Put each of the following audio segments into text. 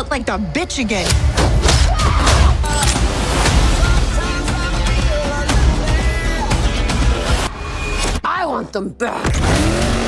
look like the bitch again. I want them back.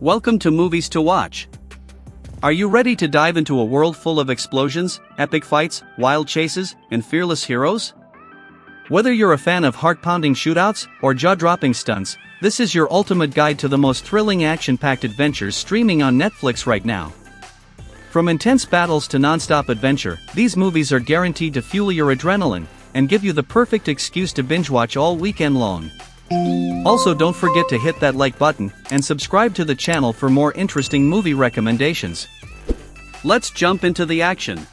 Welcome to Movies to Watch. Are you ready to dive into a world full of explosions, epic fights, wild chases, and fearless heroes? Whether you're a fan of heart-pounding shootouts or jaw-dropping stunts, this is your ultimate guide to the most thrilling action-packed adventures streaming on Netflix right now. From intense battles to non-stop adventure, these movies are guaranteed to fuel your adrenaline and give you the perfect excuse to binge-watch all weekend long. Also, don't forget to hit that like button and subscribe to the channel for more interesting movie recommendations. Let's jump into the action.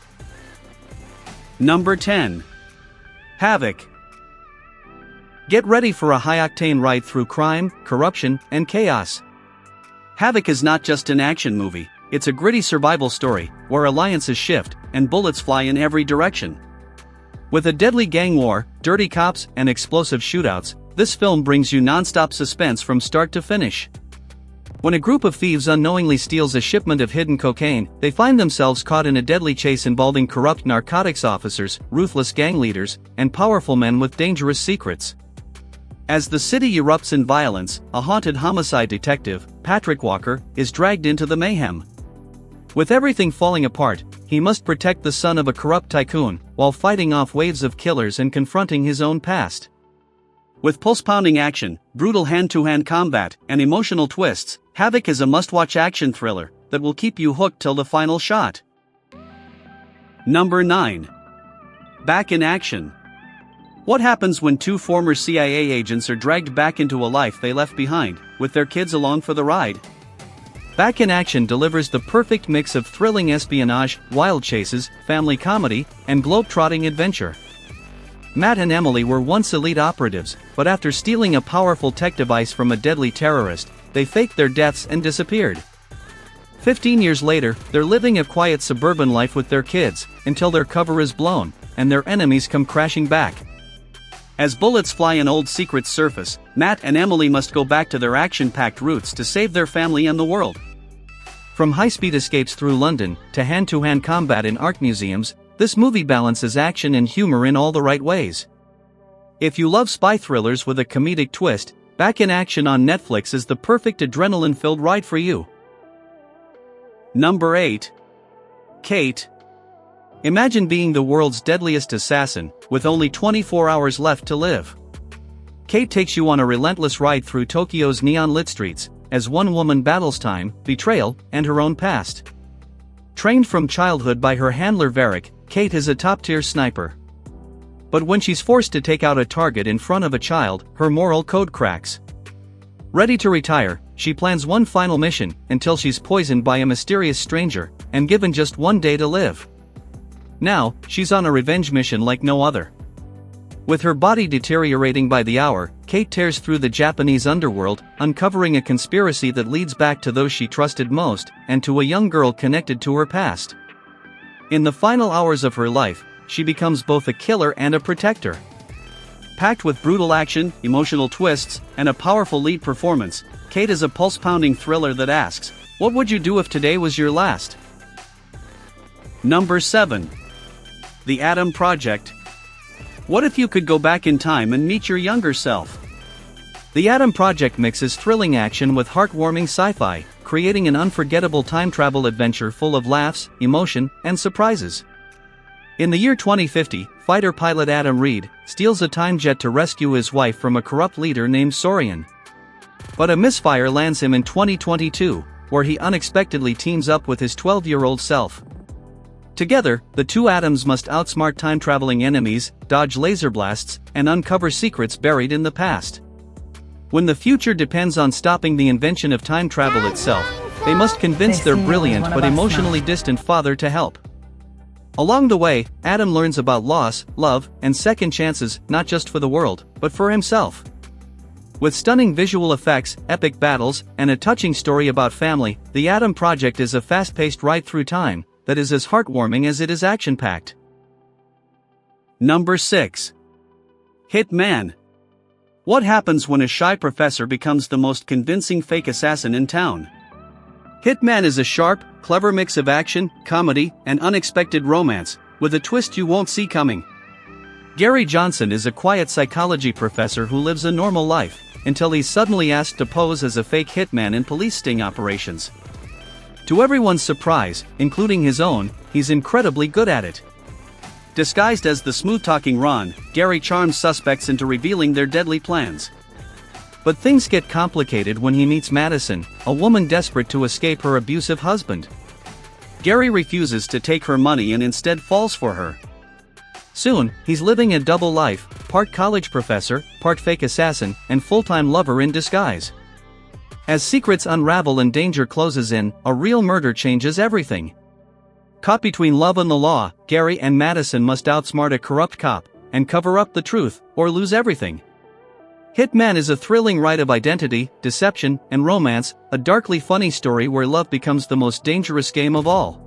Number 10. Havoc. Get ready for a high-octane ride through crime, corruption, and chaos. Havoc is not just an action movie, it's a gritty survival story where alliances shift and bullets fly in every direction. With a deadly gang war, dirty cops, and explosive shootouts, this film brings you non-stop suspense from start to finish. When a group of thieves unknowingly steals a shipment of hidden cocaine, they find themselves caught in a deadly chase involving corrupt narcotics officers, ruthless gang leaders, and powerful men with dangerous secrets. As the city erupts in violence, a haunted homicide detective, Patrick Walker, is dragged into the mayhem. With everything falling apart, he must protect the son of a corrupt tycoon, while fighting off waves of killers and confronting his own past. With pulse-pounding action, brutal hand-to-hand combat, and emotional twists, Havoc is a must-watch action thriller that will keep you hooked till the final shot. Number 9. Back in Action. What happens when two former CIA agents are dragged back into a life they left behind, with their kids along for the ride? Back in Action delivers the perfect mix of thrilling espionage, wild chases, family comedy, and globe-trotting adventure. Matt and Emily were once elite operatives, but after stealing a powerful tech device from a deadly terrorist, they faked their deaths and disappeared. 15 years later, they're living a quiet suburban life with their kids, until their cover is blown, and their enemies come crashing back. As bullets fly and old secrets surface, Matt and Emily must go back to their action-packed roots to save their family and the world. From high-speed escapes through London, to hand-to-hand combat in art museums, this movie balances action and humor in all the right ways. If you love spy thrillers with a comedic twist, Back in Action on Netflix is the perfect adrenaline-filled ride for you. Number 8. Kate. Imagine being the world's deadliest assassin, with only 24 hours left to live. Kate takes you on a relentless ride through Tokyo's neon-lit streets, as one woman battles time, betrayal, and her own past. Trained from childhood by her handler Varric, Kate is a top-tier sniper. But when she's forced to take out a target in front of a child, her moral code cracks. Ready to retire, she plans one final mission, until she's poisoned by a mysterious stranger, and given just one day to live. Now, she's on a revenge mission like no other. With her body deteriorating by the hour, Kate tears through the Japanese underworld, uncovering a conspiracy that leads back to those she trusted most, and to a young girl connected to her past. In the final hours of her life, she becomes both a killer and a protector. Packed with brutal action, emotional twists, and a powerful lead performance, Kate is a pulse-pounding thriller that asks, what would you do if today was your last? Number 7. The Adam Project. What if you could go back in time and meet your younger self? The Adam Project mixes thrilling action with heartwarming sci-fi, creating an unforgettable time travel adventure full of laughs, emotion, and surprises. In the year 2050, fighter pilot Adam Reed steals a time jet to rescue his wife from a corrupt leader named Saurian. But a misfire lands him in 2022, where he unexpectedly teams up with his 12-year-old self. Together, the two Adams must outsmart time-traveling enemies, dodge laser blasts, and uncover secrets buried in the past. When the future depends on stopping the invention of time travel itself, they must convince their brilliant but emotionally distant father to help. Along the way, Adam learns about loss, love, and second chances, not just for the world, but for himself. With stunning visual effects, epic battles, and a touching story about family, The Adam Project is a fast-paced ride through time that is as heartwarming as it is action-packed. Number 6. Hitman. What happens when a shy professor becomes the most convincing fake assassin in town? Hitman is a sharp, clever mix of action, comedy, and unexpected romance, with a twist you won't see coming. Gary Johnson is a quiet psychology professor who lives a normal life, until he's suddenly asked to pose as a fake hitman in police sting operations. To everyone's surprise, including his own, he's incredibly good at it. Disguised as the smooth-talking Ron, Gary charms suspects into revealing their deadly plans. But things get complicated when he meets Madison, a woman desperate to escape her abusive husband. Gary refuses to take her money and instead falls for her. Soon, he's living a double life, part college professor, part fake assassin, and full-time lover in disguise. As secrets unravel and danger closes in, a real murder changes everything. Caught between love and the law, Gary and Madison must outsmart a corrupt cop, and cover up the truth, or lose everything. Hitman is a thrilling ride of identity, deception, and romance, a darkly funny story where love becomes the most dangerous game of all.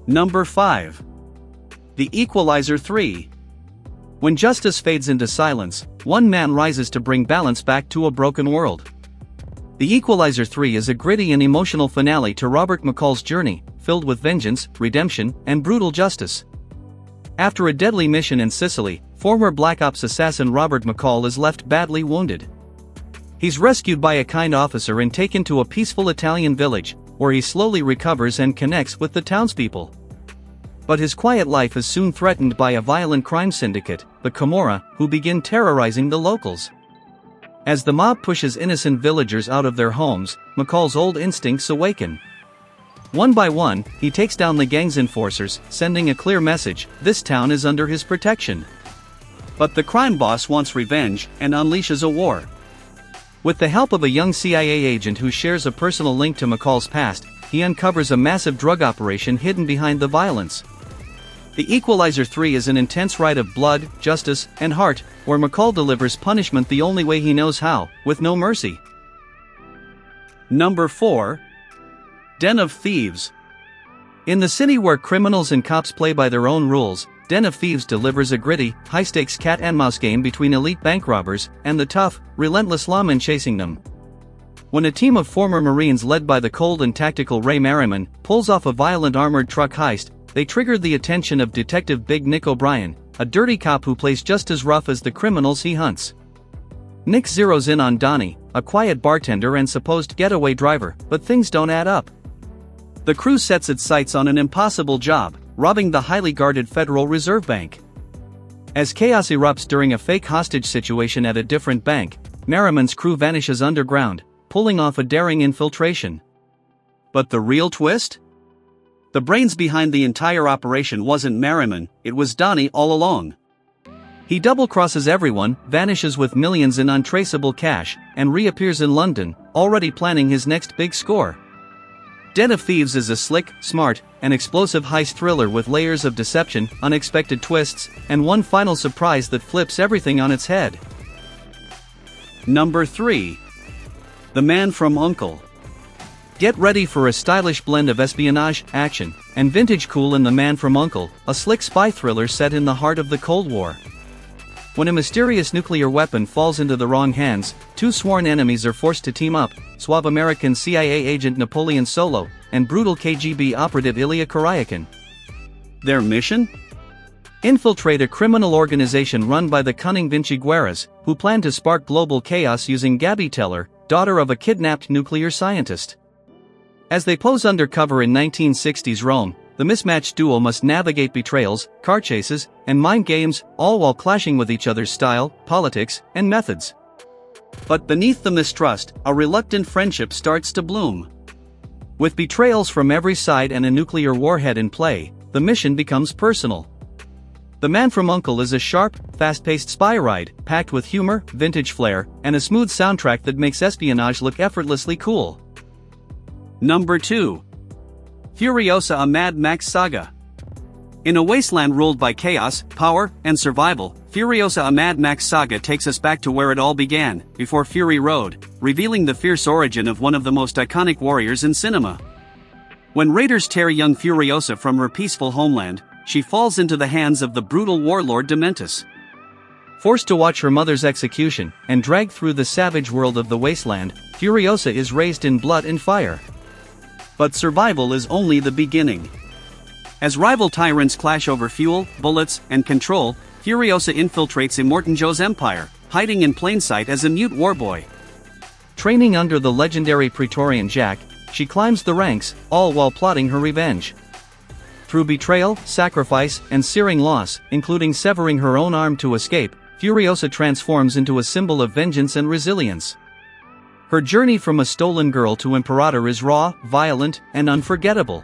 Number 5. The Equalizer 3. When justice fades into silence, one man rises to bring balance back to a broken world. The Equalizer 3 is a gritty and emotional finale to Robert McCall's journey, filled with vengeance, redemption, and brutal justice. After a deadly mission in Sicily, former Black Ops assassin Robert McCall is left badly wounded. He's rescued by a kind officer and taken to a peaceful Italian village, where he slowly recovers and connects with the townspeople. But his quiet life is soon threatened by a violent crime syndicate, the Camorra, who begin terrorizing the locals. As the mob pushes innocent villagers out of their homes, McCall's old instincts awaken. One by one, he takes down the gang's enforcers, sending a clear message: this town is under his protection. But the crime boss wants revenge, and unleashes a war. With the help of a young CIA agent who shares a personal link to McCall's past, he uncovers a massive drug operation hidden behind the violence. The Equalizer 3 is an intense ride of blood, justice, and heart, where McCall delivers punishment the only way he knows how, with no mercy. Number 4. Den of Thieves. In the city where criminals and cops play by their own rules, Den of Thieves delivers a gritty, high-stakes cat-and-mouse game between elite bank robbers and the tough, relentless lawmen chasing them. When a team of former Marines led by the cold and tactical Ray Merriman pulls off a violent armored truck heist, they trigger the attention of Detective Big Nick O'Brien, a dirty cop who plays just as rough as the criminals he hunts. Nick zeroes in on Donnie, a quiet bartender and supposed getaway driver, but things don't add up. The crew sets its sights on an impossible job: robbing the highly guarded Federal Reserve Bank. As chaos erupts during a fake hostage situation at a different bank, Merriman's crew vanishes underground, pulling off a daring infiltration. But the real twist? The brains behind the entire operation wasn't Merriman, it was Donnie all along. He double-crosses everyone, vanishes with millions in untraceable cash, and reappears in London, already planning his next big score. Den of Thieves is a slick, smart, and explosive heist thriller with layers of deception, unexpected twists, and one final surprise that flips everything on its head. Number 3. The Man from U.N.C.L.E. Get ready for a stylish blend of espionage, action, and vintage cool in The Man from U.N.C.L.E., a slick spy thriller set in the heart of the Cold War. When a mysterious nuclear weapon falls into the wrong hands, two sworn enemies are forced to team up: suave American CIA agent Napoleon Solo and brutal KGB operative Ilya Kuryakin. Their mission? Infiltrate a criminal organization run by the cunning Vinci Guerras, who plan to spark global chaos using Gabby Teller, daughter of a kidnapped nuclear scientist. As they pose undercover in 1960s Rome, the mismatched duo must navigate betrayals, car chases, and mind games, all while clashing with each other's style, politics, and methods. But beneath the mistrust, a reluctant friendship starts to bloom. With betrayals from every side and a nuclear warhead in play, the mission becomes personal. The Man from U.N.C.L.E. is a sharp, fast-paced spy ride, packed with humor, vintage flair, and a smooth soundtrack that makes espionage look effortlessly cool. Number 2. Furiosa, a Mad Max saga. In a wasteland ruled by chaos, power, and survival, Furiosa, a Mad Max saga, takes us back to where it all began, before Fury Road, revealing the fierce origin of one of the most iconic warriors in cinema. When raiders tear young Furiosa from her peaceful homeland, she falls into the hands of the brutal warlord Dementus. Forced to watch her mother's execution, and dragged through the savage world of the wasteland, Furiosa is raised in blood and fire. But survival is only the beginning. As rival tyrants clash over fuel, bullets, and control, Furiosa infiltrates Immortan Joe's empire, hiding in plain sight as a mute warboy. Training under the legendary Praetorian Jack, she climbs the ranks, all while plotting her revenge. Through betrayal, sacrifice, and searing loss, including severing her own arm to escape, Furiosa transforms into a symbol of vengeance and resilience. Her journey from a stolen girl to Imperator is raw, violent, and unforgettable.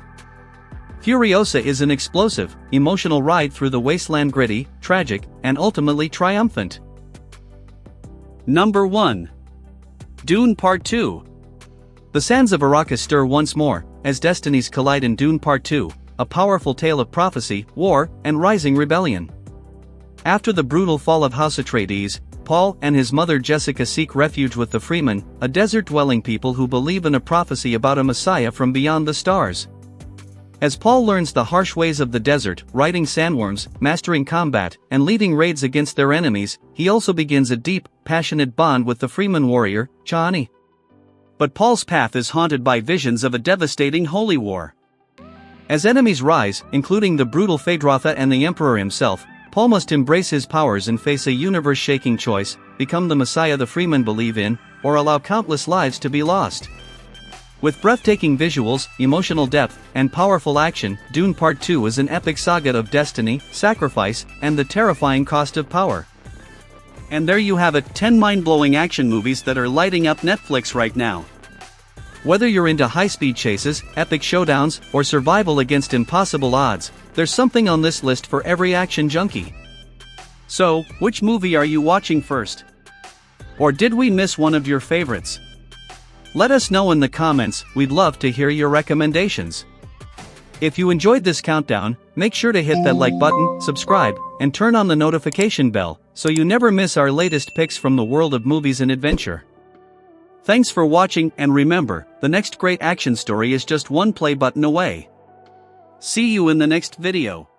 Furiosa is an explosive, emotional ride through the wasteland, gritty, tragic, and ultimately triumphant. Number 1. Dune Part 2. The sands of Arrakis stir once more, as destinies collide in Dune Part 2, a powerful tale of prophecy, war, and rising rebellion. After the brutal fall of House Atreides, Paul and his mother Jessica seek refuge with the Freemen, a desert-dwelling people who believe in a prophecy about a messiah from beyond the stars. As Paul learns the harsh ways of the desert, riding sandworms, mastering combat, and leading raids against their enemies, he also begins a deep, passionate bond with the Freeman warrior, Chani. But Paul's path is haunted by visions of a devastating holy war. As enemies rise, including the brutal Phaedrotha and the Emperor himself, Paul must embrace his powers and face a universe-shaking choice: become the messiah the Freemen believe in, or allow countless lives to be lost. With breathtaking visuals, emotional depth, and powerful action, Dune Part 2 is an epic saga of destiny, sacrifice, and the terrifying cost of power. And there you have it, 10 mind-blowing action movies that are lighting up Netflix right now. Whether you're into high-speed chases, epic showdowns, or survival against impossible odds, there's something on this list for every action junkie. So, which movie are you watching first? Or did we miss one of your favorites? Let us know in the comments, we'd love to hear your recommendations. If you enjoyed this countdown, make sure to hit that like button, subscribe, and turn on the notification bell, so you never miss our latest picks from the world of movies and adventure. Thanks for watching, and remember, the next great action story is just one play button away. See you in the next video.